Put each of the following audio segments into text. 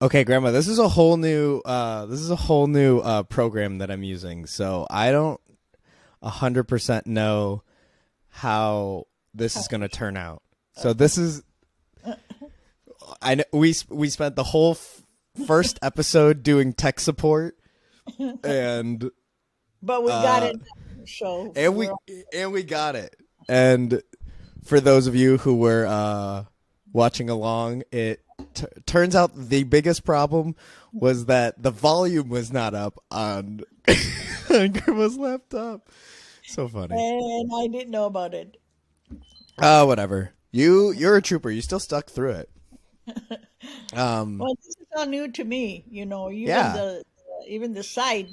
Okay, Grandma, this is a whole new program that I'm using. So I don't 100% know how this is going to turn out. So this is I know we spent the whole first episode doing tech support and But we got uh it. So and we and we got it. And for those of you who were watching along, it turns out the biggest problem was that the volume was not up on, on Grandma's laptop. So funny. and I didn't know about it. Whatever. You're a trooper. You still stuck through it. Um, Well, this is all new to me. yeah, Even the site.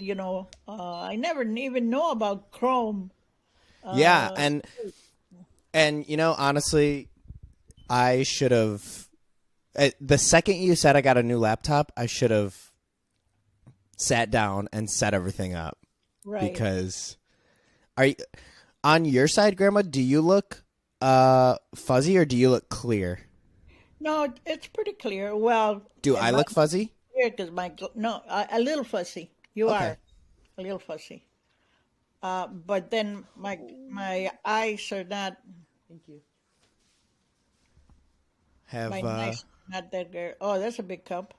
I never even know about Chrome. yeah, Uh, and honestly, I should have. The second you said I got a new laptop, I should have sat down and set everything up right. because are you on your side, Grandma? Do you look fuzzy or do you look clear? No, it's pretty clear. Well, Do it I might look fuzzy? be clear because no, a little fussy. You Okay. are a little fussy. But then my eyes are not. Thank you. My Have eyes not that good. Oh, that's a big cup.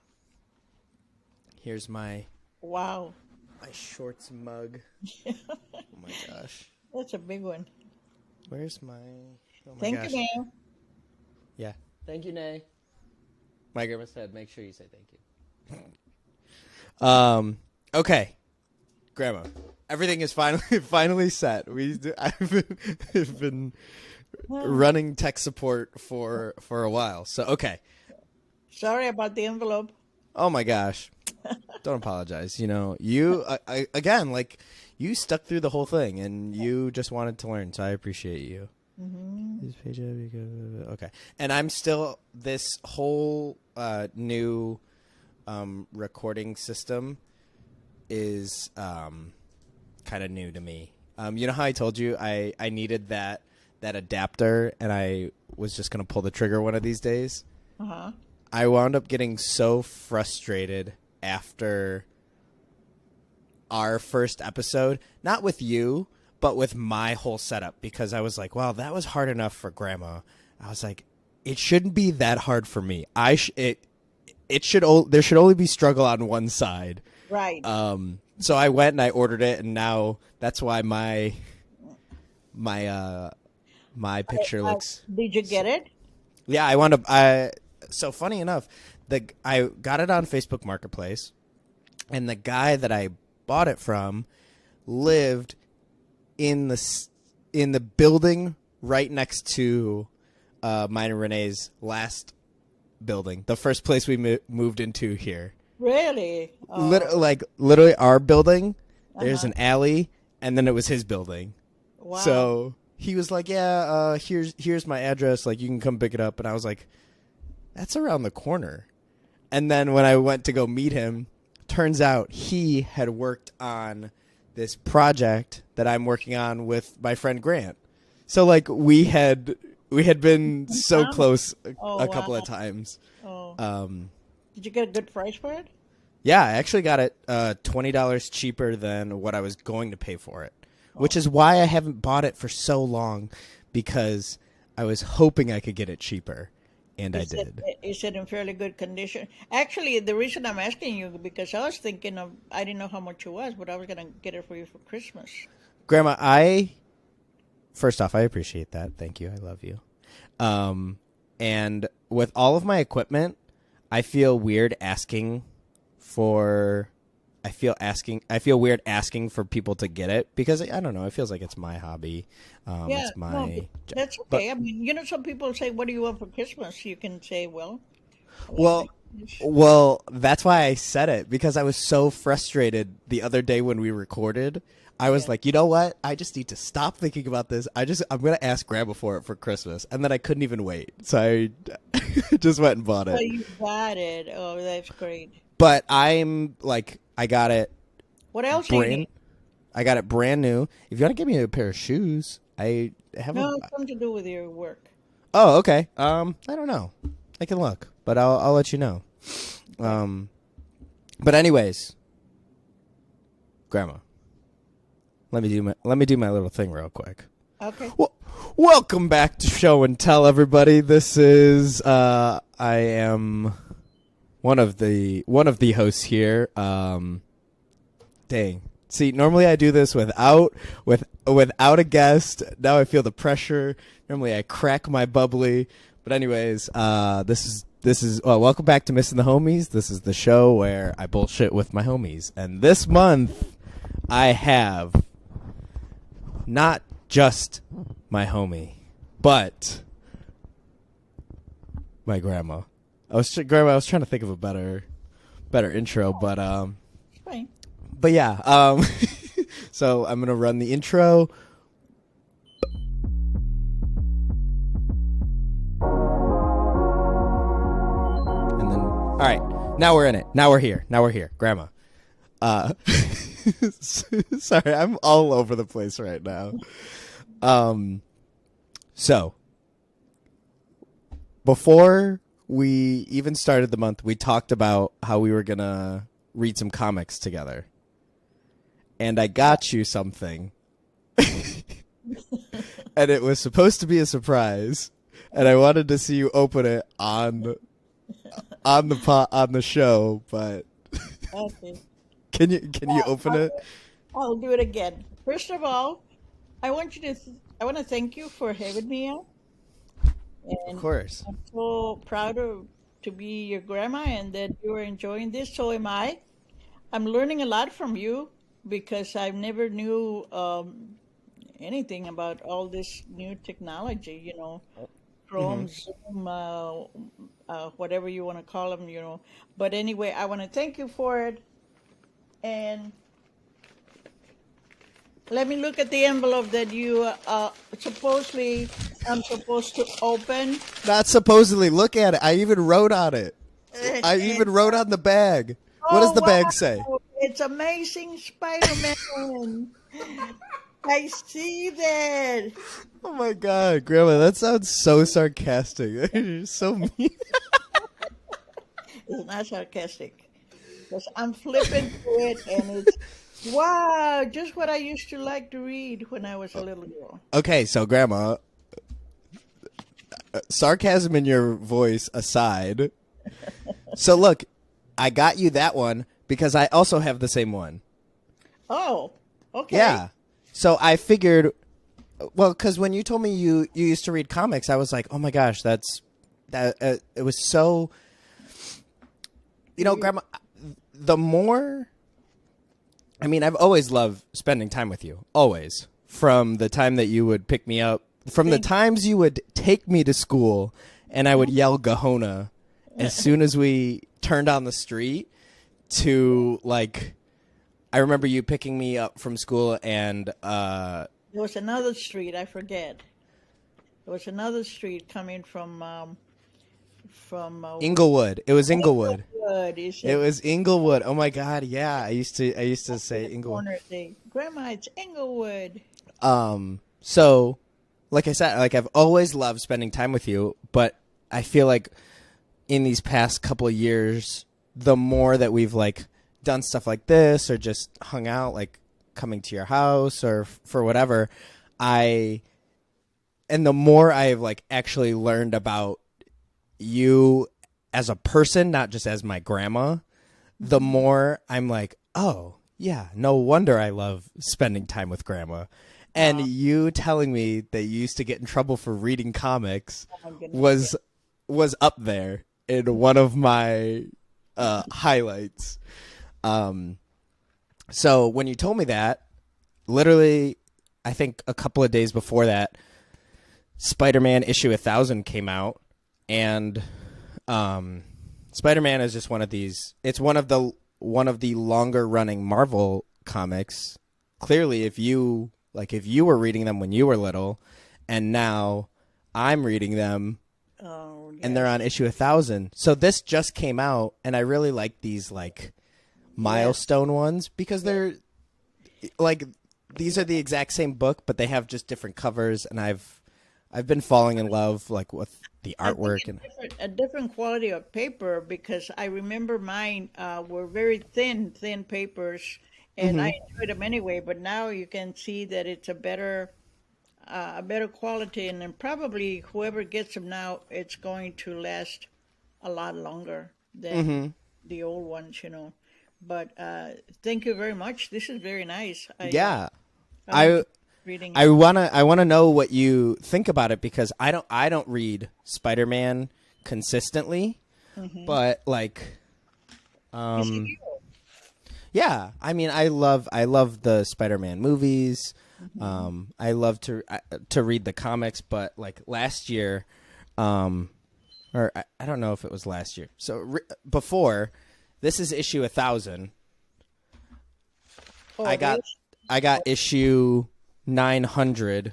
here's Wow, my shorts mug. Oh my gosh. that's a big one. Where's my Oh my Thank you, gosh. ma'am. Yeah. Thank you, Nay. My grandma said make sure you say thank you. Okay. Grandma. Everything is finally finally set. I've been running tech support for a while. So okay. Sorry about the envelope. Oh my gosh. Don't apologize. You again, like you stuck through the whole thing and you just wanted to learn, so I appreciate you. This page okay. And I'm still this whole new recording system is kind of new to me. You know how I told you I needed that adapter and I was just going to pull the trigger one of these days? Uh huh. I wound up getting so frustrated after our first episode, not with you, but with my whole setup, because I was like, well, that was hard enough for Grandma. I was like, it shouldn't be that hard for me. There should only be struggle on one side. Right. So I went and I ordered it, and now that's why my picture looks. Did you get it? Yeah, I wound up. So funny enough, I got it on Facebook Marketplace, and the guy that I bought it from lived in the building right next to mine and Renee's last building, the first place we moved into here. Really? Oh, Literally our building. There's uh-huh. an alley, and then it was his building. Wow. So he was like, "Yeah, here's my address. Like, you can come pick it up." And I was like, "That's around the corner." And then when I went to go meet him, turns out he had worked on this project that I'm working on with my friend Grant. So like we had been so Huh? close Oh, a couple of wow. times. Oh. Um, Did you get a good price for it? yeah, I actually got it $20 cheaper than what I was going to pay for it, which Oh. is why I haven't bought it for so long, because I was hoping I could get it cheaper, and I Is it did. is it in fairly good condition? Actually, the reason I'm asking you because I was thinking of I didn't know how much it was, but I was gonna get it for you for Christmas. Grandma, first off, I appreciate that. Thank you. I love you. And with all of my equipment, I feel weird asking for. I feel weird asking for people to get it because I don't know. It feels like it's my hobby. Yeah, It's no, my. that's But okay. I mean, some people say, "What do you want for Christmas?" You can say, "Well, I want my well, Christmas." that's why I said it, because I was so frustrated the other day when we recorded. I was Yeah. like, you know what? I just need to stop thinking about this. I'm gonna ask Grandma for it for Christmas, and then I couldn't even wait, so I just went and bought Oh, it. you got it. Oh, that's great. But I'm like, What else do you brand, need? I got it brand new. If you want to give me a pair of shoes, I have a. No, something to do with your work. Oh, okay. I don't know. I can look, but I'll let you know. But anyways, Grandma, let me do my little thing real quick. Okay. Well, welcome back to Show and Tell, everybody. This is I am one of the hosts here. Dang. See, normally I do this without a guest. Now I feel the pressure. Normally I crack my bubbly. But anyways, this is welcome back to Missing the Homies. This is the show where I bullshit with my homies. And this month I have not just my homie, but my grandma. I was trying to think of a better intro, but Fine. But yeah, so I'm gonna run the intro. And then, all right, now we're in it. Now we're here. Grandma. Sorry, I'm all over the place right now. So before we even started the month, we talked about how we were gonna read some comics together. And I got you something. And it was supposed to be a surprise. And I wanted to see you open it on the show, but Okay. can you open it? I'll do it again. First of all, I want to thank you for having me on. And Of course. I'm so proud to be your grandma and that you are enjoying this. So am I. I'm learning a lot from you because I never knew anything about all this new technology, Chrome, Zoom, whatever you want to call them. But anyway, I want to thank you for it. And let me look at the envelope that you supposedly I'm supposed to open. Not supposedly. Look at it. I even wrote on it. I even wrote on the bag. What does the bag say? It's Amazing Spider-Man. I see that. Oh my God, Grandma, that sounds so sarcastic. You're so mean. It's not sarcastic. Because I'm flipping through it and it's, wow, just what I used to like to read when I was a little girl. Okay, so Grandma, sarcasm in your voice aside. So look, I got you that one because I also have the same one. Oh, okay. Yeah. So I figured, well, because when you told me you used to read comics, I was like, oh my gosh, that it was so, Grandma, the more, I mean, I've always loved spending time with you, always. From the time that you would pick me up, from the times you would take me to school and I would yell Gahona as soon as we turned on the street to like, I remember you picking me up from school and there was another street, I forget. There was another street coming from Inglewood. It was Inglewood. It was Inglewood. Oh my God, yeah. I used to say Inglewood. Grandma, it's Inglewood. So like I said, like I've always loved spending time with you, but I feel like in these past couple of years, the more that we've like done stuff like this or just hung out, like coming to your house or for whatever, and the more I've like actually learned about you as a person, not just as my grandma, the more I'm like, oh yeah, no wonder I love spending time with Grandma. And you telling me that you used to get in trouble for reading comics was up there in one of my highlights. So when you told me that, literally, I think a couple of days before that, Spider-Man issue 1000 came out, and Spider-Man is just one of these. It's one of the longer running Marvel comics. Clearly, if you were reading them when you were little, and now I'm reading them, and they're on issue 1000. So this just came out, and I really like these like milestone ones because they're like these are the exact same book, but they have just different covers, and I've been falling in love like with the I think artwork and. a different quality of paper because I remember mine were very thin papers, and I Hmm. enjoyed them anyway. But now you can see that it's a better quality, and then probably whoever gets them now, it's going to last a lot longer than Hmm. the old ones, you know. But thank you very much. This is very nice. Yeah, I'm I enjoying reading I it. wanna I wanna know what you think about it because I don't read Spider-Man consistently, but like He's a um hero. yeah, I mean I love the Spider-Man movies. I love to read the comics, but like last year, um or I don't know if it was last year. So before, this is issue 1,000. Oh, I got this. I got issue 900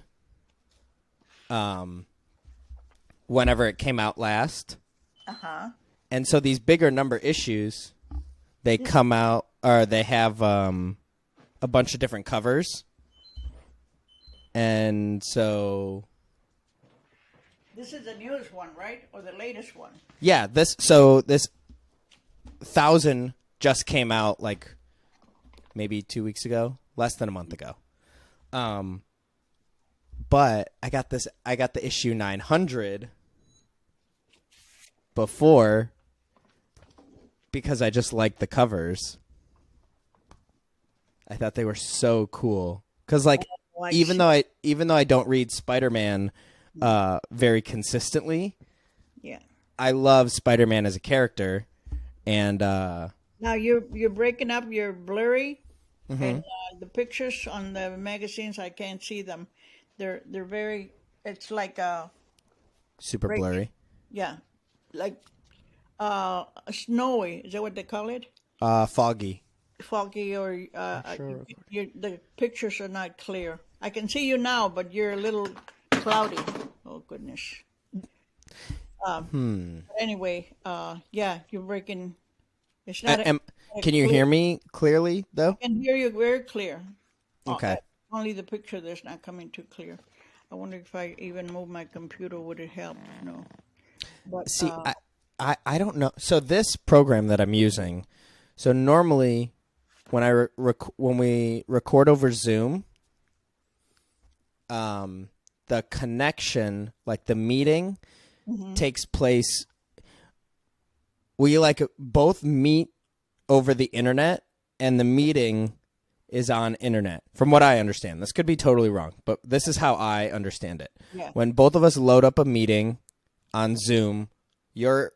whenever it came out last. Uh huh. And so these bigger number issues, they come out or they have a bunch of different covers. And so This is the newest one, right? Or the latest one? yeah, this 1,000 just came out like maybe 2 weeks ago, less than a month ago. But I got the issue 900 before because I just liked the covers. I thought they were so cool cuz like Oh, I even see. though I don't read Spider-Man very consistently, Yeah. I love Spider-Man as a character and Now you're breaking up. You're blurry, and mhm, the pictures on the magazines I can't see them. They're very. It's like super breaking. blurry. Yeah, like snowy. Is that what they call it? Foggy. Foggy or Sure. the pictures are not clear. I can see you now, but you're a little cloudy. Oh goodness. But anyway, yeah, you're breaking. It's not Am, a can you clear. hear me clearly though? I can hear you very clear. Okay. Only the picture that's not coming too clear. I wonder if I even move my computer, would it help? No. But See, I don't know. So this program that I'm using, so normally when when we record over Zoom, the connection, like the meeting, takes place. We like both meet over the internet, and the meeting is on internet. From what I understand, this could be totally wrong, but this is how I understand it. yeah. When both of us load up a meeting on Zoom, your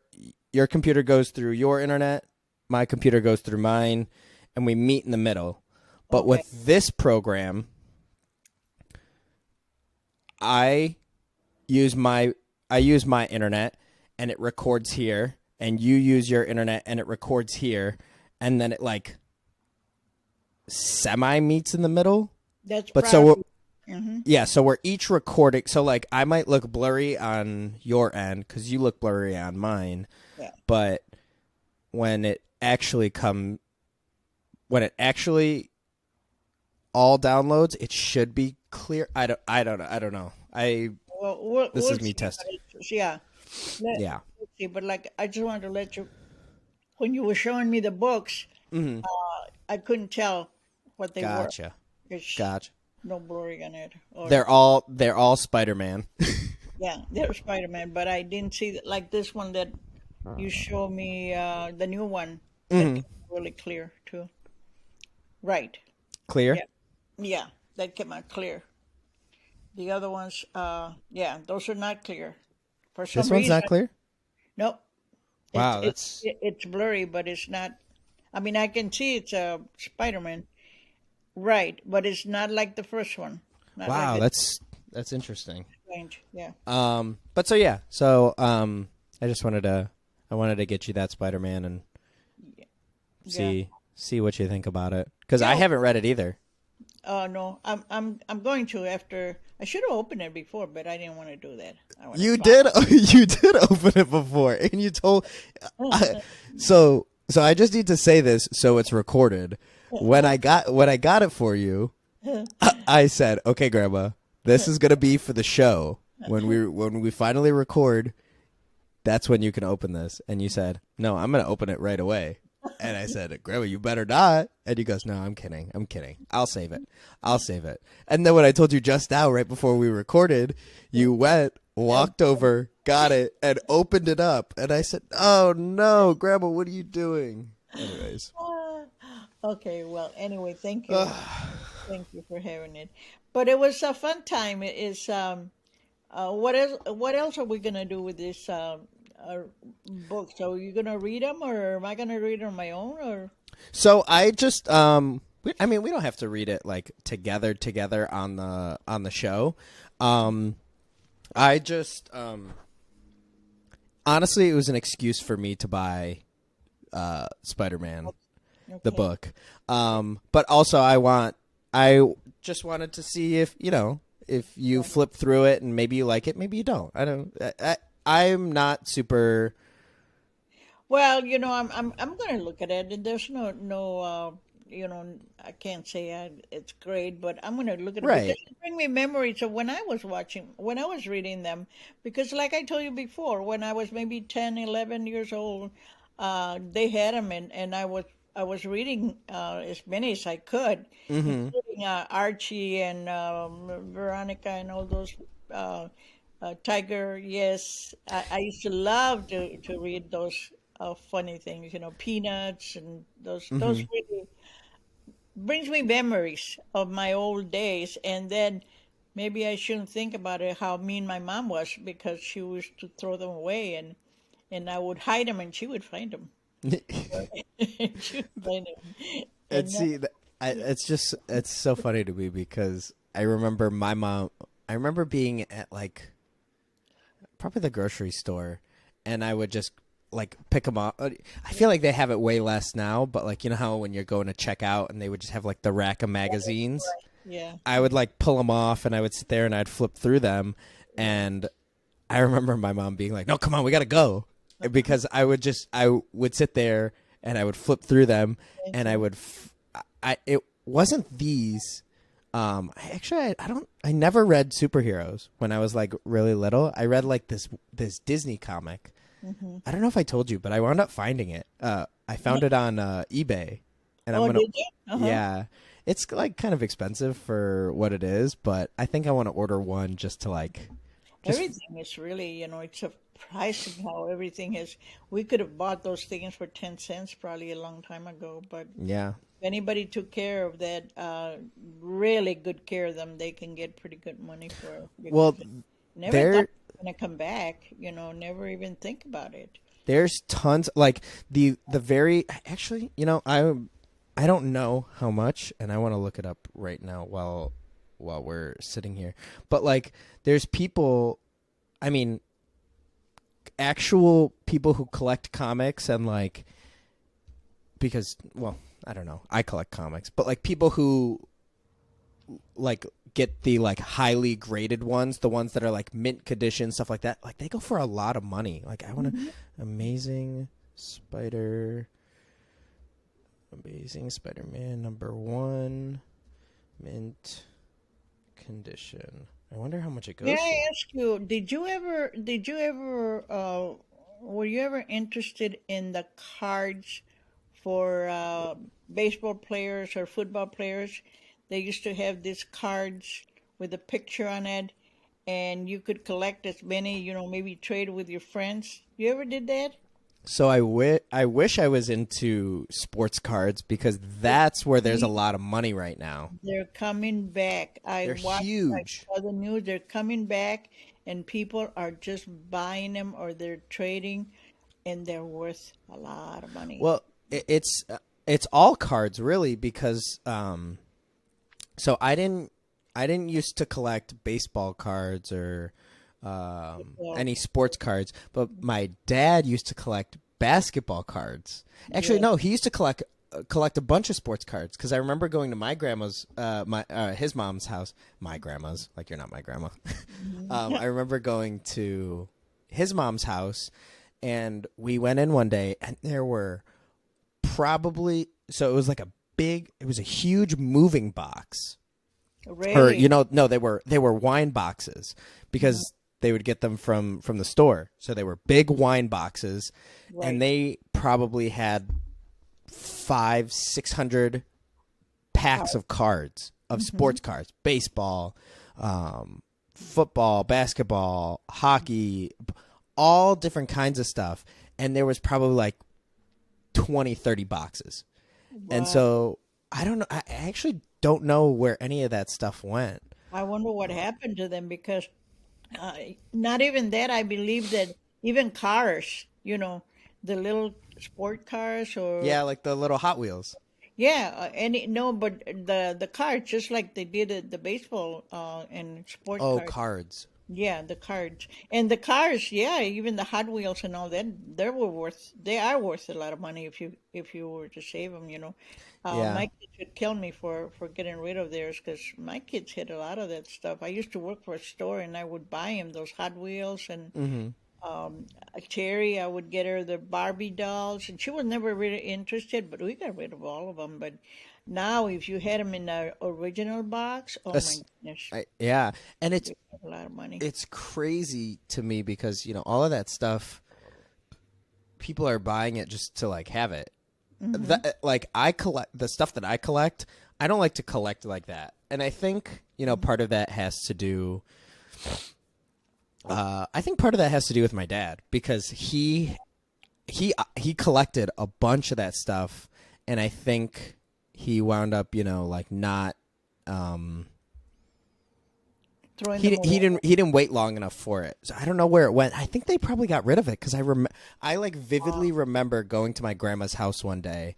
computer goes through your internet, my computer goes through mine, and we meet in the middle. But Okay. with this program, I I use my internet and it records here, and you use your internet and it records here, and then it like semi meets in the middle. That's But so probably. Hmm. yeah, so we're each recording. So like I might look blurry on your end because you look blurry on mine, Yeah. but when it actually all downloads, it should be clear. I don't know. Well, This we'll is me see. testing. Yeah. Yeah. Let's see. But like, I just wanted to let you. When you were showing me the books, Hmm. I couldn't tell what they were. Gotcha. There's Gotcha. no blurring on it. Or They're all Spider-Man. yeah, they're Spider-Man, but I didn't see like this one that you showed me, the new one that came out really clear too. Right. Clear. Yeah. Yeah, that came out clear. The other ones, yeah, those are not clear. For some This one's reason, not clear. nope. Wow, that's It's blurry, but it's not. I mean, I can see it's a Spider-Man, right? But it's not like the first one. Not like wow, the that's interesting. strange. Yeah. But so yeah, so I just I wanted to get you that Spider-Man and Yeah. see what you think about it because I Yeah. haven't read it either. No, I'm going to after. I should have opened it before, but I didn't want to do that. I want to You try. did you did open it before, and you told. So I just need to say this so it's recorded. When I got it for you, I said, "Okay, Grandma, this is gonna be for the show." when we finally record, that's when you can open this. And you said, no, I'm going to open it right away. And I said, Grandma, you better not. And he goes, no, I'm kidding. I'm kidding. I'll save it. I'll save it. And then when I told you just now, right before we recorded, you went, walked over, got it, and opened it up. And I said, oh, no, Grandma, what are you doing? Anyways. Okay, well, anyway, thank you. Thank you for having it. But it was a fun time. It is what else are we gonna do with this books? Are you gonna read them, or am I gonna read it on my own? Or So I just, I mean, we don't have to read it like together on the show. I just, honestly, it was an excuse for me to buy Spider-Man, the okay, book. But also I just wanted to see if, if you flip through it and maybe you like it, maybe you don't. I don't, I'm not super. well, I'm gonna look at it. And there's no I can't say it's great, but I'm gonna look at it because Right. it bring me memories of when I was reading them. Because, like I told you before, when I was maybe 10, 11 years old, they had them, and I was reading as many as I could, Mm-hmm. including Archie and Veronica and all those. Tiger, yes, I used to love to read those funny things, Peanuts and those Mm-hmm. really brings me memories of my old days. And then maybe I shouldn't think about it how mean my mom was because she used to throw them away, and I would hide them and she would find them. She would find them. And And see, it's so funny to me because I remember my mom. I remember being at like probably the grocery store, and I would just like pick them up. I feel like they have it way less now, but like how when you're going to check out and they would just have like the rack of magazines. yeah, I would like pull them off, and I would sit there and I'd flip through them, and I remember my mom being like, "No, come on, we gotta go," because I would sit there and I would flip through them, and I would it wasn't these. I never read superheroes when I was like really little. I read like this Disney comic. I don't know if I told you, but I wound up finding it. I found it on eBay, and I'm oh, gonna did you? Uh-huh. yeah. It's like kind of expensive for what it is, but I think I want to order one just to like just Everything is really, it's surprising how everything is. We could have bought those things for 10 cents probably a long time ago, but yeah. if anybody took care of that, really good care of them, they can get pretty good money for it because Well, never thought there it was going to come back, never even think about it. there's tons like the very actually, I don't know how much, and I want to look it up right now while we're sitting here. But like there's people, I mean, actual people who collect comics and like because well, I don't know. I collect comics, but like people who like get the like highly graded ones, the ones that are like mint condition, stuff like that, like they go for a lot of money. Like I want to Amazing Spider Amazing Spider-Man #1 mint condition. I wonder how much it May goes for. I ask you, were you ever interested in the cards for baseball players or football players? They used to have these cards with a picture on it, and you could collect as many, maybe trade with your friends. You ever did that? So I wish I was into sports cards because that's where there's a lot of money right now. They're coming back. They're I huge. saw the news. They're coming back, and people are just buying them or they're trading, and they're worth a lot of money. Well, it's all cards really because so I didn't used to collect baseball cards or So, any sports cards, but my dad used to collect basketball cards. Actually, yeah. no, he used to collect a bunch of sports cards because I remember going to my grandma's, his mom's house. My grandma's, like you're not my grandma. I remember going to his mom's house, and we went in one day, and there were probably so it was like it was a huge moving box or Really? no, they were wine boxes because they would get them from the store. So they were big wine boxes, and Right. they probably had 500-600 packs of cards, of Mm-hmm. sports cards, baseball, football, basketball, hockey, all different kinds of stuff. And there was probably like 20-30 boxes. And Wow. so I don't know. I actually don't know where any of that stuff went. I wonder what happened to them because uh, not even that. I believe that even cars, the little sport cars or Yeah, like the little Hot Wheels. yeah, any no, but the cars just like they did at the baseball and sport Oh, cars. cards. Yeah, the cards and the cars. Yeah, even the Hot Wheels and all that. They are worth a lot of money if you were to save them. Yeah. My kids would kill me for getting rid of theirs because my kids had a lot of that stuff. I used to work for a store and I would buy them those Hot Wheels and Mm-hmm. Terry. I would get her the Barbie dolls, and she was never really interested. But we got rid of all of them. But now, if you had them in the original box, oh my goodness, Yeah, and they have a lot of money. it's crazy to me because all of that stuff, people are buying it just to like have it. Mm-hmm. That like I collect the stuff that I collect. I don't like to collect like that, and I think part of that has to do. I think part of that has to do with my dad because he collected a bunch of that stuff, and I think he wound up like not. Throwing He them he away. didn't he didn't wait long enough for it. So I don't know where it went. I think they probably got rid of it because I like vividly remember going to my grandma's house one day,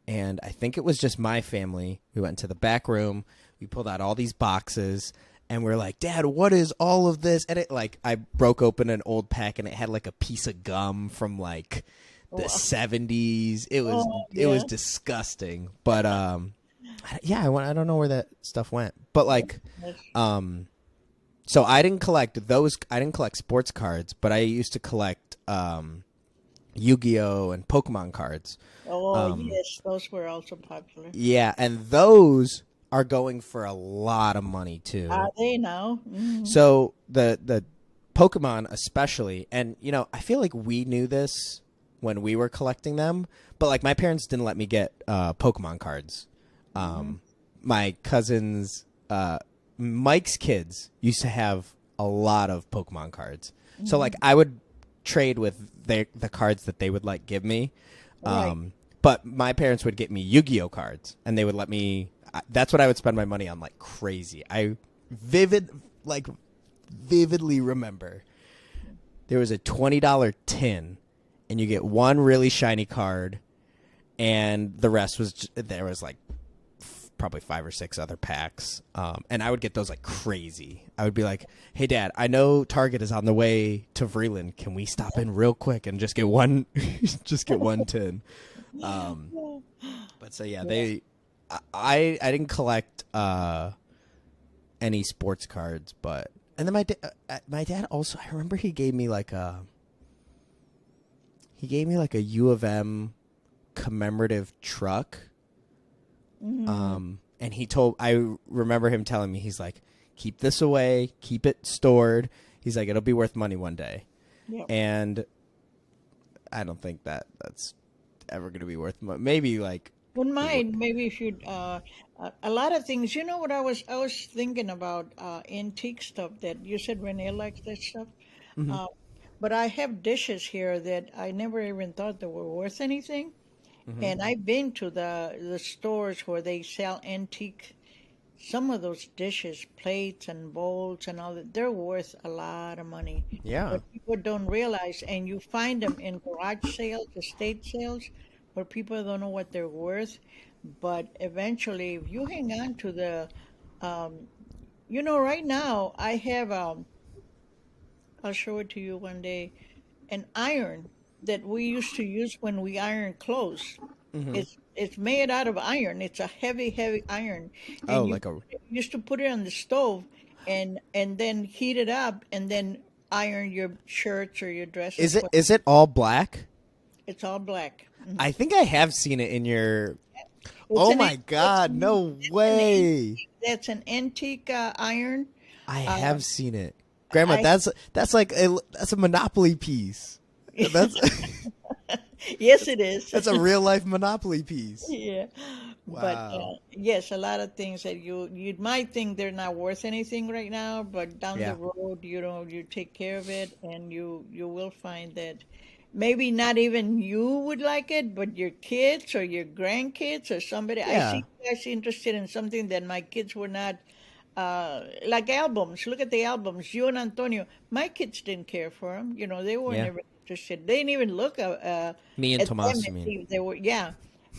and I think it was just my family. We went into the back room. We pulled out all these boxes, and we're like, "Dad, what is all of this?" And it like I broke open an old pack, and it had like a piece of gum from like the Wow. '70s. It was Oh it was yeah. disgusting. But yeah, I don't know where that stuff went. But like That's- um. So I didn't collect those. I didn't collect sports cards, but I used to collect Yu-Gi-Oh and Pokemon cards. Oh Um, yes, those were also popular. yeah, and those are going for a lot of money too. Are they now? Hmm. So the Pokemon especially, and I feel like we knew this when we were collecting them, but like my parents didn't let me get Pokemon cards. Hmm. My cousins, Mike's kids used to have a lot of Pokemon cards. So like Hmm. I would trade with the cards that they would like give me. Right. But my parents would get me Yu-Gi-Oh cards, and they would let me. That's what I would spend my money on like crazy. I vividly remember there was a $20 tin, and you get one really shiny card, and the rest was there was like probably 5 or 6 other packs. And I would get those like crazy. I would be like, "Hey, Dad, I know Target is on the way to Vreeland. Can we stop in real quick and just get one, just get one tin?" Um, but so yeah, Yeah. I didn't collect any sports cards, but and then my dad also I remember he gave me like a U of M commemorative truck. Hmm. And I remember him telling me, he's like, keep this away, keep it stored. He's like, it'll be worth money one day. Yep. And I don't think that's ever going to be worth maybe like, Wouldn't mind maybe if you a lot of things. You know what I was thinking about antique stuff that you said Renee likes that stuff. mhm. Uh, but I have dishes here that I never even thought that were worth anything. Mhm. And I've been to the stores where they sell antique. Some of those dishes, plates and bowls and all that, they're worth a lot of money. Yeah. But people don't realize, and you find them in garage sales, estate sales, where people don't know what they're worth. But eventually, if you hang on to um, right now, I have, I'll show it to you one day, an iron that we used to use when we iron clothes. Mhm. It's made out of iron. It's a heavy, heavy iron, Oh, and you like a used to put it on the stove and then heat it up and then iron your shirts or your dresses. is it all black? It's all black. I think I have seen it in your It's Oh an my god, no that's an way. antique, that's an antique iron. I Uh, have seen it. Grandma, I that's like that's a Monopoly piece. That's yes, it is. that's a real life Monopoly piece. Yeah, but Wow. yes, a lot of things that you might think they're not worth anything right now, but down the Yeah. road, you take care of it, and you will find that maybe not even you would like it, but your kids or your grandkids or somebody. I Yeah. see you guys interested in something that my kids were not. Like albums. Look at the albums. You and Antonio. My kids didn't care for them. They weren't Yeah. ever interested. They didn't even look Me and at them Tomas, and you mean? see if they were. Yeah.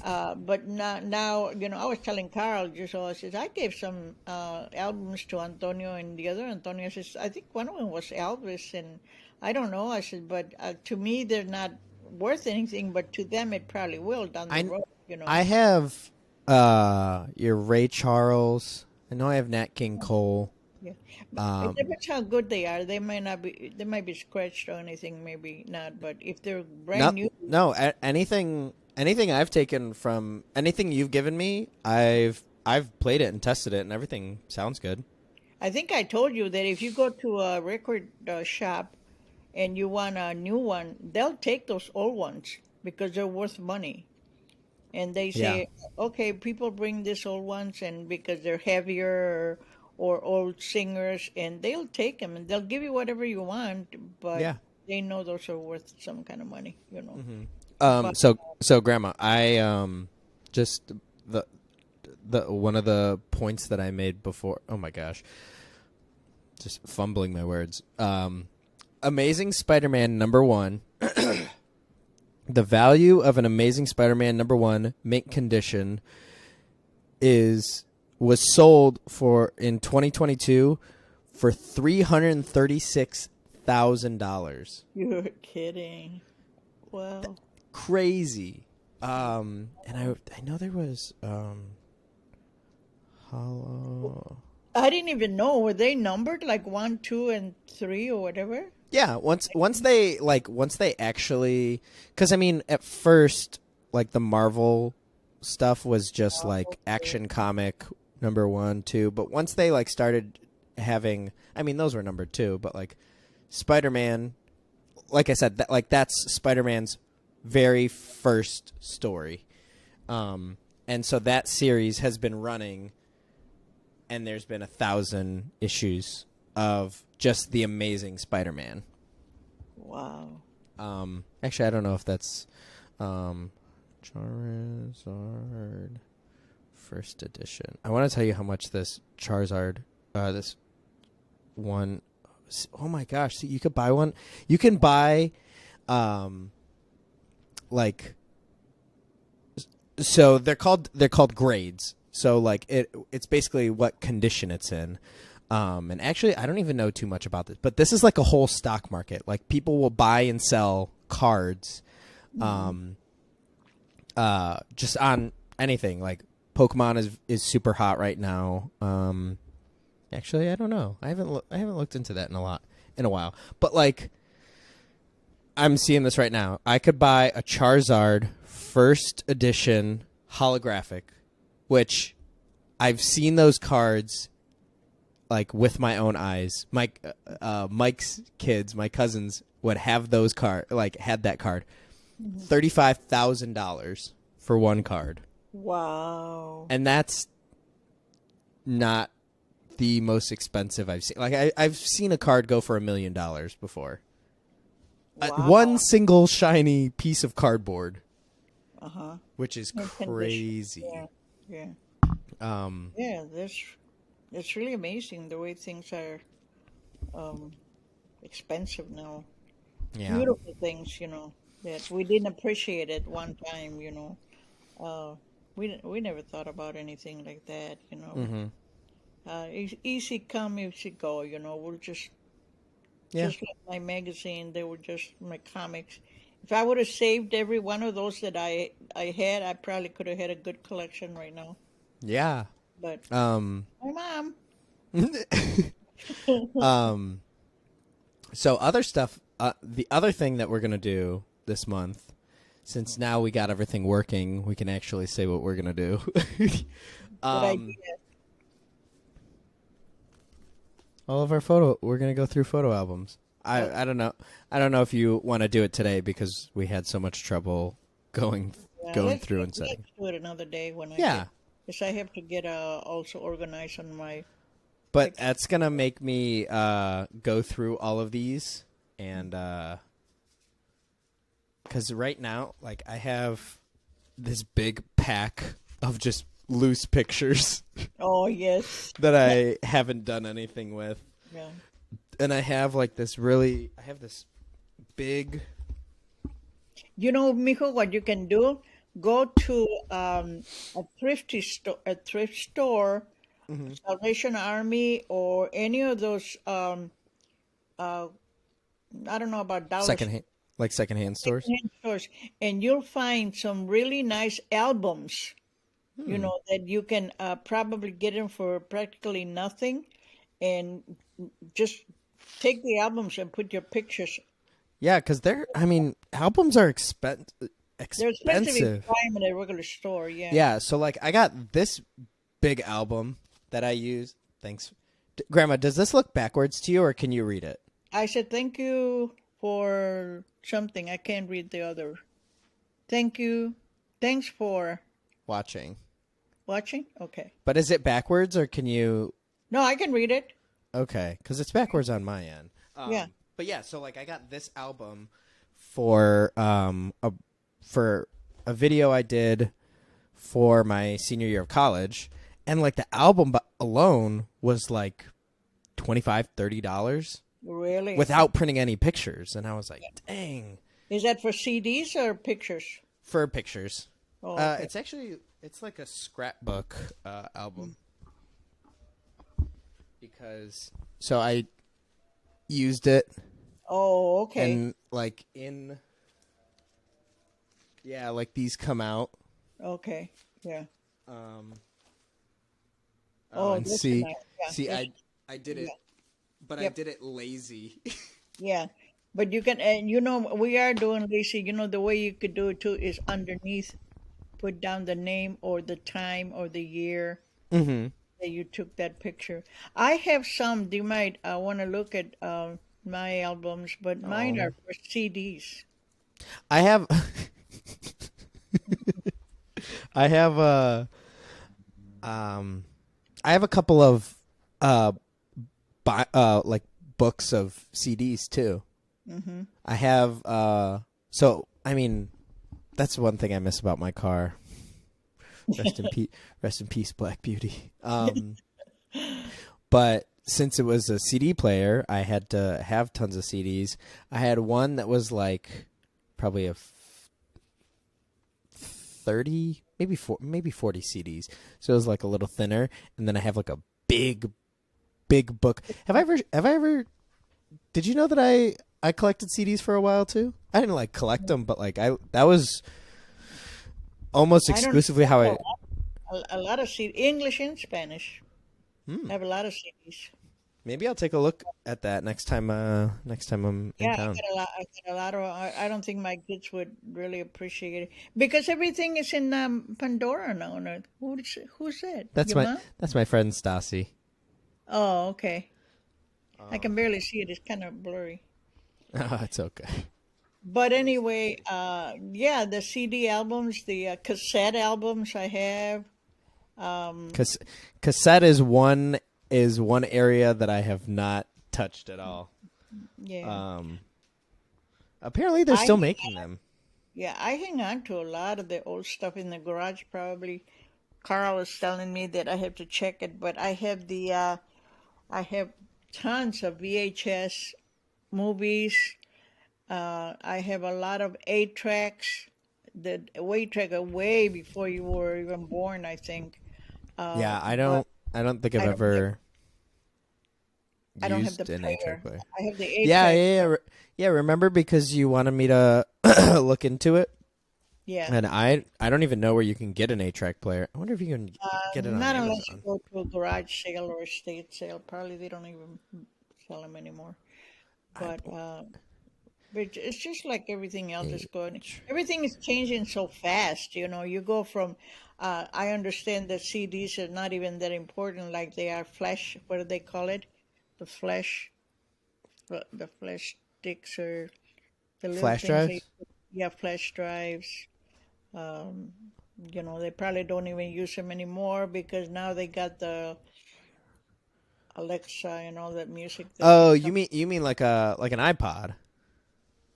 But now, I was telling Carl just I says I gave some albums to Antonio, and the other Antonio says I think one of them was Elvis, and I don't know. I said, but to me they're not worth anything, but to them it probably will down the I road. I have your Ray Charles. I know I have Nat King Cole. Yeah, but it Um, depends how good they are. They might not be. They might be scratched or anything. Maybe not. But if they're brand not new, no anything I've taken from anything you've given me, I've played it and tested it, and everything sounds good. I think I told you that if you go to a record shop and you want a new one, they'll take those old ones because they're worth money. And they Yeah. say, okay, people bring these old ones, and because they're heavier or old singers, and they'll take them and they'll give you whatever you want, but Yeah. they know those are worth some kind of money. But So Grandma, I just the one of the points that I made before. Oh my gosh, just fumbling my words. Amazing Spider-Man #1. The value of an Amazing Spider-Man #1 mint condition was sold for in 2022 for $336,000. you're kidding. Well, Crazy. And I know there was Hollow. I didn't even know. Were they numbered like one, two, and three or whatever? Yeah, once they actually, because I mean at first like the Marvel stuff was just like Action Comic #1, 2, but once they like started having, I mean those were #2, but like Spider-Man, like I said, that's Spider-Man's very first story, and so that series has been running, and there's been 1,000 issues of just the Amazing Spider-Man. Wow. Actually, I don't know if that's Charizard first edition. I want to tell you how much this Charizard, this one, oh my gosh, see, you could buy one. You can buy, like, so they're called grades. So like it's basically what condition it's in. And actually, I don't even know too much about this, but this is like a whole stock market. Like people will buy and sell cards, just on anything. Like Pokemon is super hot right now. Actually, I don't know. I haven't looked into that in a while. But like, I'm seeing this right now. I could buy a Charizard first edition holographic, which I've seen those cards like with my own eyes. Mike's kids, my cousins, would have those had that card. $35,000 for one card. Wow. And that's not the most expensive I've seen. Like I've seen a card go for $1 million before. Wow. One single shiny piece of cardboard, Uh-huh. which is No condition. crazy. Yeah. Yeah. Um, Yeah, that's really amazing the way things are expensive now. yeah. Beautiful things, that we didn't appreciate at one time. We never thought about anything like that. Mm-hmm. Easy come, easy go. We'll Yeah. just like my magazine. They were just my comics. If I would have saved every one of those that I had, I probably could have had a good collection right now. Yeah. But Um, my mom. so other stuff, the other thing that we're going to do this month, since now we got everything working, we can actually say what we're going to do. Good idea. All of our photo. We're gonna go through photo albums. Okay. I don't know. I don't know if you want to do it today because we had so much trouble going Yeah, going through and let's setting. do it another day when I get, Yeah, because I have to get also organized on my but picture. that's gonna make me go through all of these and because right now, like I have this big pack of just loose pictures Oh yes, that I haven't done anything with, yeah. and I have like this really. I have this big. You know, Mijo, what you can do? Go to a thrift store, Mhm. Salvation Army, or any of those. Uh, I don't know about dollar Secondhand, like secondhand stores. secondhand stores, and you'll find some really nice albums. You Hmm. know that you can probably get them for practically nothing, and just take the albums and put your pictures. Yeah, because they're. I mean, albums are They're expensive if you expensive. buy them at a regular store. Yeah. Yeah, so like I got this big album that I use. Thanks, Grandma. Does this look backwards to you, or can you read it? I said thank you for something. I can't read the other. Thank you. Thanks for Watching, watching. Okay. but is it backwards, or can you? No, I can read it. Okay, because it's backwards on my end. Yeah. But yeah, so like I got this album for for a video I did for my senior year of college, and like the album alone was like $25-$30 Really? without printing any pictures, and I was like, dang, Is that for CDs or pictures? for pictures. Oh, okay. It's actually it's like a scrapbook album because so I used it Oh, okay. and like in yeah like these come out Okay. Yeah. um Oh, and that's a see nice. Yeah. see That's, I did yeah. it but I Yep. did it lazy. Yeah. But you can, and you know, we are doing Lacey. You know, the way you could do it too is underneath, put down the name or the time or the year Hmm. that you took that picture. I have some. You might want to look at my albums, but mine are Oh, for CDs. I have I have um I have a couple of uh like books of CDs too. Hmm. I have so I mean that's one thing I miss about my car. Rest in peace, rest in peace, Black Beauty. But since it was a CD player, I had to have tons of CDs. I had one that was like probably a 30, maybe 40 CDs. So it was like a little thinner, and then I have like a big book. Have I ever did you know that I collected CDs for a while too? I didn't like collect them, but like I that was almost I don't exclusively how I a lot of CD, English and Spanish. hmm, I have a lot of CDs. maybe I'll take a look at that next time I'm in Yeah, town. I got a lot of. I don't think my kids would really appreciate it because everything is in Pandora now. No? Who's that? That's Your my mom? that's my friend Stassi. Oh, okay. I can Um, barely see it. It's kind of blurry. oh, it's okay. But anyway, yeah, the CD albums, the cassette albums I have. Um, Cause cassette is one area that I have not touched at all. yeah, Um, apparently they're I still making them. yeah, I hang on to a lot of the old stuff in the garage. Probably Carl is telling me that I have to check it, but I have tons of VHS movies. I have a lot of 8 tracks. The 8 track are way before you were even born, I think. Yeah, But I don't think I've I don't have ever I don't have the used an 8-track player. player. I have the eight Yeah, track. yeah, yeah. Yeah, remember because you wanted me to look into it? Yeah, And I don't even know where you can get an 8-track player. I wonder if you can get it on not unless you Amazon. go to a garage sale or a estate sale. Probably they don't even sell them anymore. I But it's just like everything else is going. 8. Everything is changing so fast. You know, you go from. I understand that CDs are not even that important, like they are flash. What do they call it? the flash, the flash sticks or the little Flash things they, drives? yeah, flash drives. Um, they probably don't even use them anymore because now they got the Alexa and all that music that Oh, just you comes. mean like an iPod?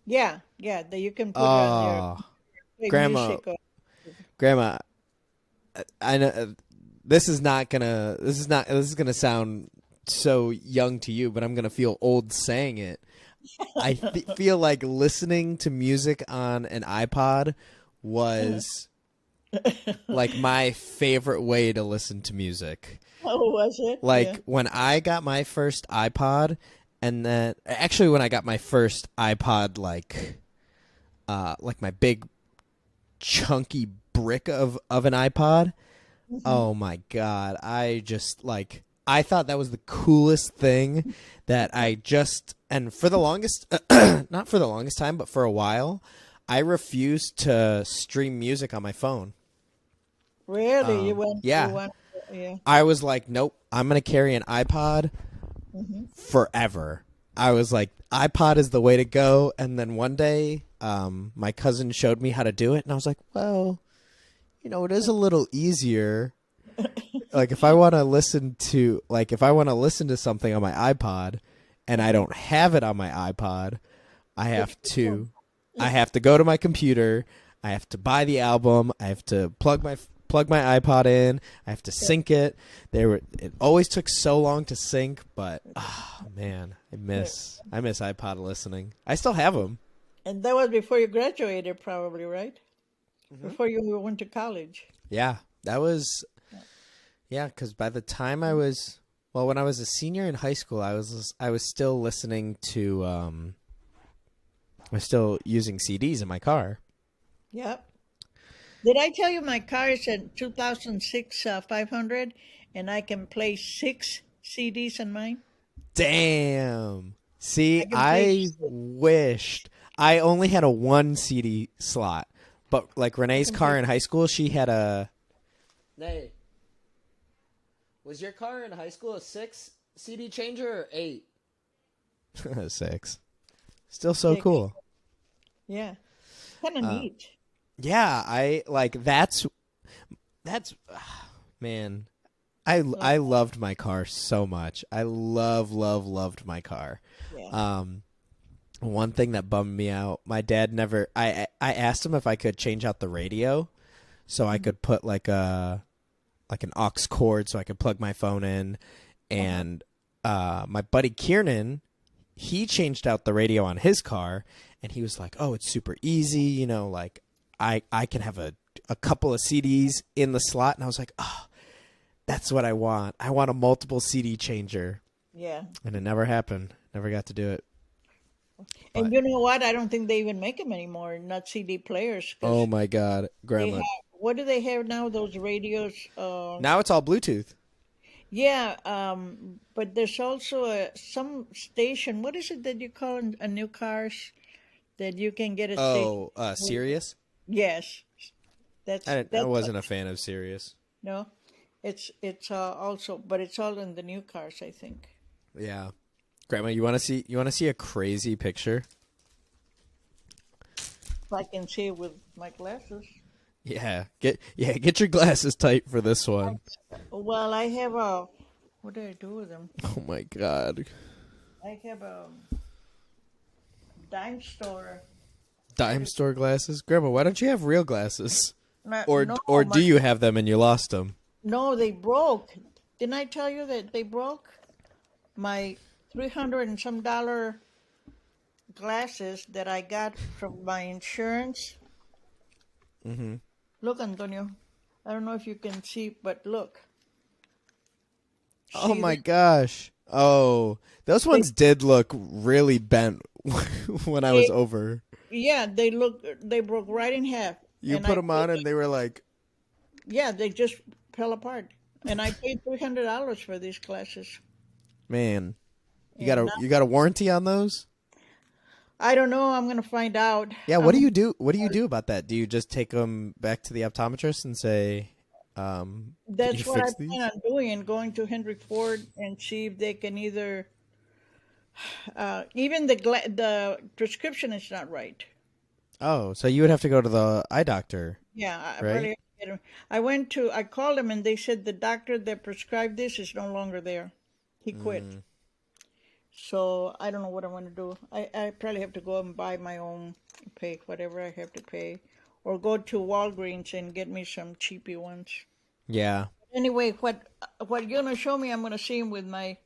Yeah, yeah, that you can put it on there, Oh, play grandma, music. Or, grandma, I know this is gonna sound so young to you, but I'm gonna feel old saying it. Feel like listening to music on an iPod was like my favorite way to listen to music. oh, was it? Yeah. Like when I got my first iPod, and then actually when I got my first iPod, like my big chunky brick of an iPod. Hmm. Oh my god, I thought that was the coolest thing that I just and for the longest not for the longest time, but for a while, I refused to stream music on my phone. Really, you Yeah, went, yeah. I was like, nope, I'm going to carry an iPod Hmm. forever. I was like, iPod is the way to go. And then one day, my cousin showed me how to do it, and I was like, well, it is a little easier. Like if I want to listen to something on my iPod and I Uh-huh. don't have it on my iPod, I Put have your phone. to I have to go to my computer, I have to buy the album, I have to plug my iPod in, I have to Yeah. sync it. It always took so long to sync, but oh man, I miss iPod listening. I still have them. And that was before you graduated, probably, right? Hmm. Before you went to college. Yeah, that was yeah, cuz by the time when I was a senior in high school, I was still listening to I was still using CDs in my car. Yep. Did I tell you my car is a 2006 500 and I can play six CDs in mine? Damn. See, I can play I six. wished I only had a one CD slot, but like I Renee's can play. car in high school, she had a. Nay, was your car in high school a six CD changer or eight? Six. Still so Six. cool. Yeah. Kind of Uh, neat. yeah, I like that's man. Like, I loved my car so much. I loved my car. yeah. Um, One thing that bummed me out, my dad never. I asked him if I could change out the radio, so I Mhm. could put like an aux cord, so I could plug my phone in. Uh-huh. And my buddy Kiernan, he changed out the radio on his car, and he was like, "Oh, it's super easy, like I can have a couple of CDs in the slot." And I was like, "Oh, that's what I want. I want a multiple CD changer." Yeah. And it never happened. Never got to do it. And But you know what? I don't think they even make them anymore, not CD players, oh because my god, they grandma. have, what do they have now? Those radios. Now it's all Bluetooth. Yeah, but there's also some station. What is it that you call a new cars that you can get a station? Oh, With- Sirius? Yes, I that's wasn't a fan of Sirius. no, it's also, but it's all in the new cars, I think. Yeah. Grandma, you want to see a crazy picture? If I can see it with my glasses. Get your glasses tight for this one. Well, I have a. What did I do with them? Oh my god. I have a dime store. What Dime is store glasses? Grandma, why don't you have real glasses? not? Or No, or my do you have them and you lost them? no, they broke. Didn't I tell you that they broke? My 300 and some dollar glasses that I got from my insurance. Mhm. Look, Antonio. I don't know if you can see, but look. Oh See my that? gosh. Oh, those They, ones did look really bent when I was they, over. yeah, they look. They broke right in half, You and put I them paid. on and they were like, Yeah, they just fell apart, and I paid $300 for these glasses. man, you got And a now, you got a warranty on those? I don't know. I'm gonna find out. Yeah, what I'm do gonna, you do? What do you do about that? Do you just take them back to the optometrist and say, "Can you that's what I fix plan these?" on doing, and going to Henry Ford and see if they can either. Even the prescription is not right. Oh, so you would have to go to the eye doctor, Yeah, I right? probably have to get 'em. I called them and they said the doctor that prescribed this is no longer there. He quit. Mm, So I don't know what I'm going to do. I probably have to go and buy my own, pay whatever I have to pay, or go to Walgreens and get me some cheapy ones. yeah. Anyway, what you're gonna show me, I'm gonna see him with my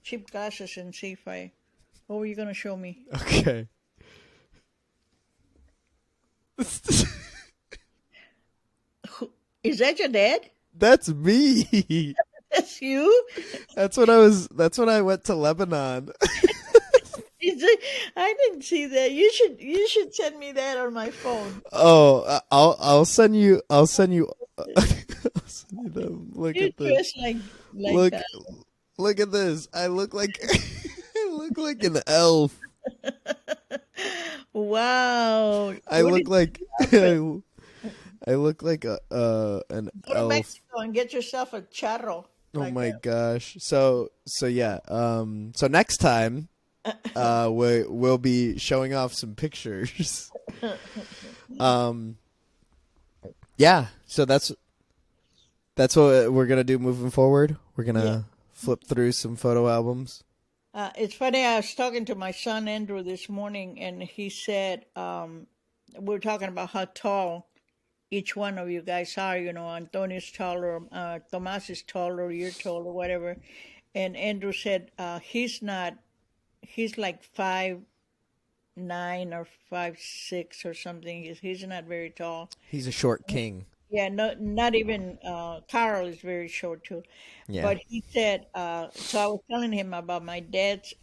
cheap glasses and see if I. What were you gonna show me? Okay. Is that your dad? That's me. That's you? That's when I went to Lebanon. Is it, I didn't see that. You should send me that on my phone. Oh, I'll send you I'll send you them. Look You at this. dress like Look that. look at this. I look like I look like an elf. Wow. I What look did like outfit? I look like a an Go to elf. Mexico and get yourself a charro Oh like my that. gosh. So yeah. So next time we'll be showing off some pictures. Um yeah. So that's what we're going to do moving forward. We're going Yeah. to flip through some photo albums. It's funny. I was talking to my son Andrew this morning, and he said we were talking about how tall each one of you guys are. You know, Antonio's taller, Tomas is taller, you're taller, whatever. And Andrew said he's not. He's like 5'9" or 5'6" or something. He's not very tall. He's a short king. Yeah, no, not even Carl is very short too. Yeah. But he said, so I was telling him about my dad's.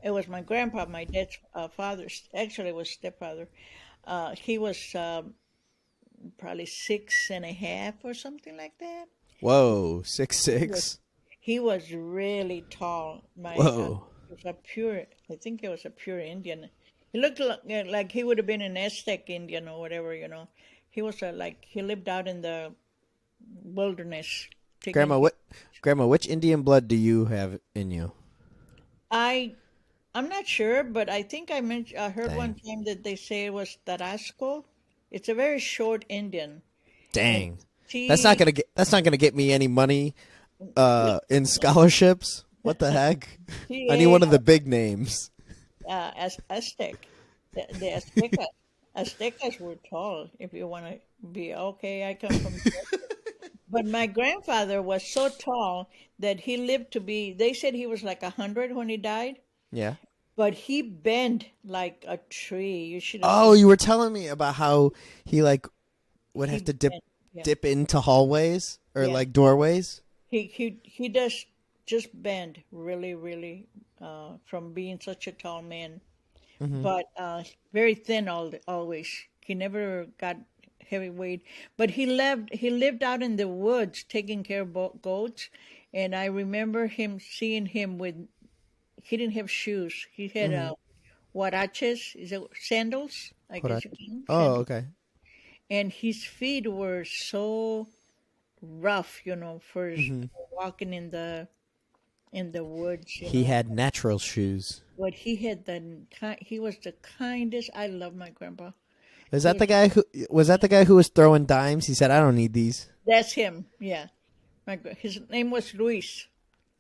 It was my grandpa, my dad's father. Actually, it was stepfather. He was probably 6.5 or something like that. Whoa, He was 6'6". he was really tall. Whoa. It was a pure. I think it was a pure Indian. He looked like he would have been an Aztec Indian or whatever. You know, he was like he lived out in the wilderness taking Grandma, care. which Indian blood do you have in you? I I'm not sure, but I think I heard one Dang. time that they say it was Tarasco. It's a very short Indian, and Dang. she That's not going to get me any money in scholarships. What the heck? I need she one of the big names. Aztec. The Aztecas were tall. If you want to be okay, I come from. But my grandfather was so tall that he lived to be. They said he was like 100 when he died, Yeah. but he bent like a tree. You should have Oh, seen. you were telling me about how he like would He have to bent. Yeah, dip into hallways or yeah. like doorways. He does just bend really, really from being such a tall man. Hmm. But very thin always. He never got heavyweight, but he lived out in the woods taking care of goats, and I remember him seeing him with he didn't have shoes. He had Hmm. huaraches, is it sandals? I Hold on. guess you call them Oh, sandals. okay. And his feet were so rough, for Hmm. walking in the woods. He had natural shoes. But he was the kindest. I love my grandpa. Is He that was the guy who was that the guy who was throwing dimes? He said, "I don't need these." That's him. Yeah. His name was Luis.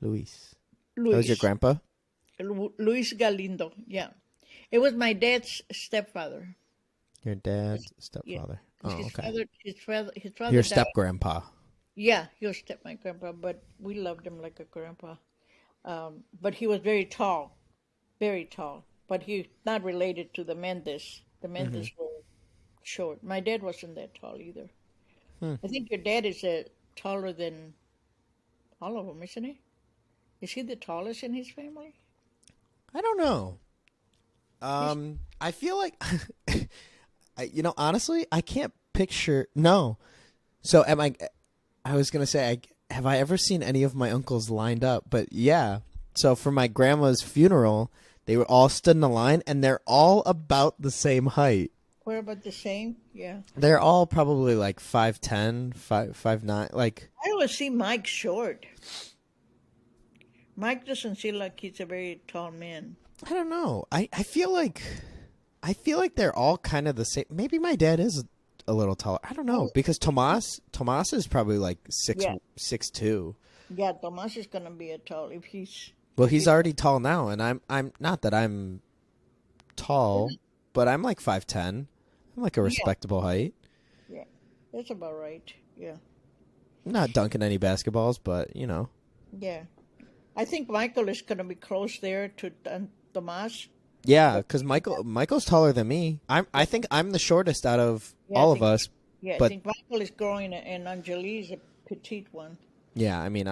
Luis. That was your Luis. grandpa? Luis Galindo. Yeah. It was my dad's stepfather. Your dad's Yeah. stepfather. 'Cause Oh, okay. his father Your died. step grandpa. Yeah, he was my grandpa, but we loved him like a grandpa. But he was very tall, very tall. But he not related to the Mendes. The Hmm. Mendes were short. My dad wasn't that tall either. Hmm. I think your dad is taller than all of them, isn't he? Is he the tallest in his family? I don't know. He's I feel like honestly, I can't picture. No. So am I? I was gonna say, have I ever seen any of my uncles lined up? But yeah. So for my grandma's funeral, they were all stood in a line, and they're all about the same height. we're about the same. Yeah. They're all probably like 5'10", 5'9". Like I always see Mike short. Mike doesn't seem like he's a very tall man. I don't know. I feel like they're all kind of the same. Maybe my dad is a little taller. I don't know, because Tomas is probably like Yeah. 6'2". Yeah, Tomas is gonna be a tall if he's Well, he's already tall now, and I'm not that I'm tall, but I'm like 5'10". I'm like a yeah, respectable height. yeah. That's about right. Yeah. I'm not dunking any basketballs, but you know. Yeah. I think Michael is gonna be close there to Tomas. Yeah, because Michael's taller than me. I think I'm the shortest out of Yeah, all of us. I But think Michael is growing and Angelique's a petite one. yeah, I mean,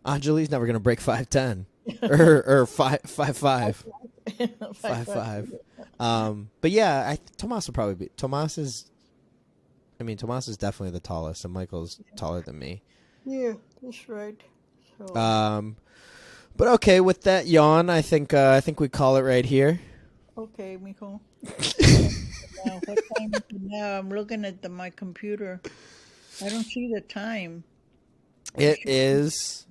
Anjali's never gonna break 5'10", or 5'5". Five, 5'5". But yeah, Tomas will probably be. Tomas is definitely the tallest, and Michael's taller than me. Yeah, that's right. So, But okay, with that yawn, I think we call it right here. okay, mijo. Now, what time is it now? I'm looking at my computer. I don't see the time. It is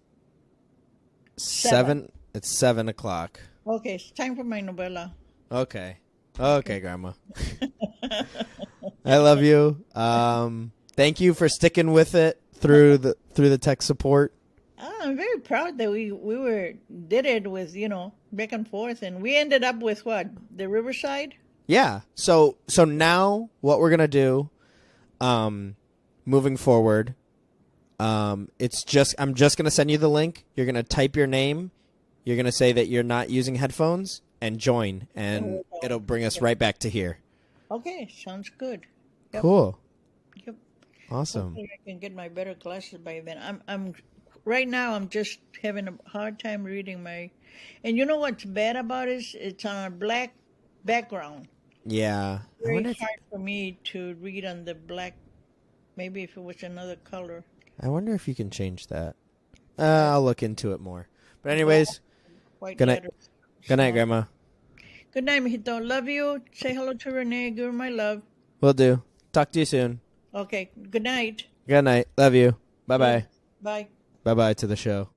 7. It's 7 o'clock. Okay, it's time for my novella. Okay, Grandma. I love you. Thank you for sticking with it through the tech support. I'm very proud that we did it with back and forth, and we ended up with what, the Riverside. Yeah. So now what we're gonna do, moving forward, I'm just gonna send you the link. You're gonna type your name. You're gonna say that you're not using headphones and join, and it'll bring us right back to here. Okay, sounds good. Yep. Cool. Yep. Awesome. Hopefully I can get my better glasses by then. I'm right now. I'm just having a hard time reading my. And you know what's bad about it? It's on a black background. Yeah. Very hard for me to read on the black. Maybe if it was another color. I wonder if you can change that. I'll look into it more. But anyways, White good night. letters. Good night, Grandma. Good night, mijito. Love you. Say hello to Renee. Give her my love. Will do. Talk to you soon. Okay. Good night. Good night. Love you. Bye bye. Bye. Bye bye to the show.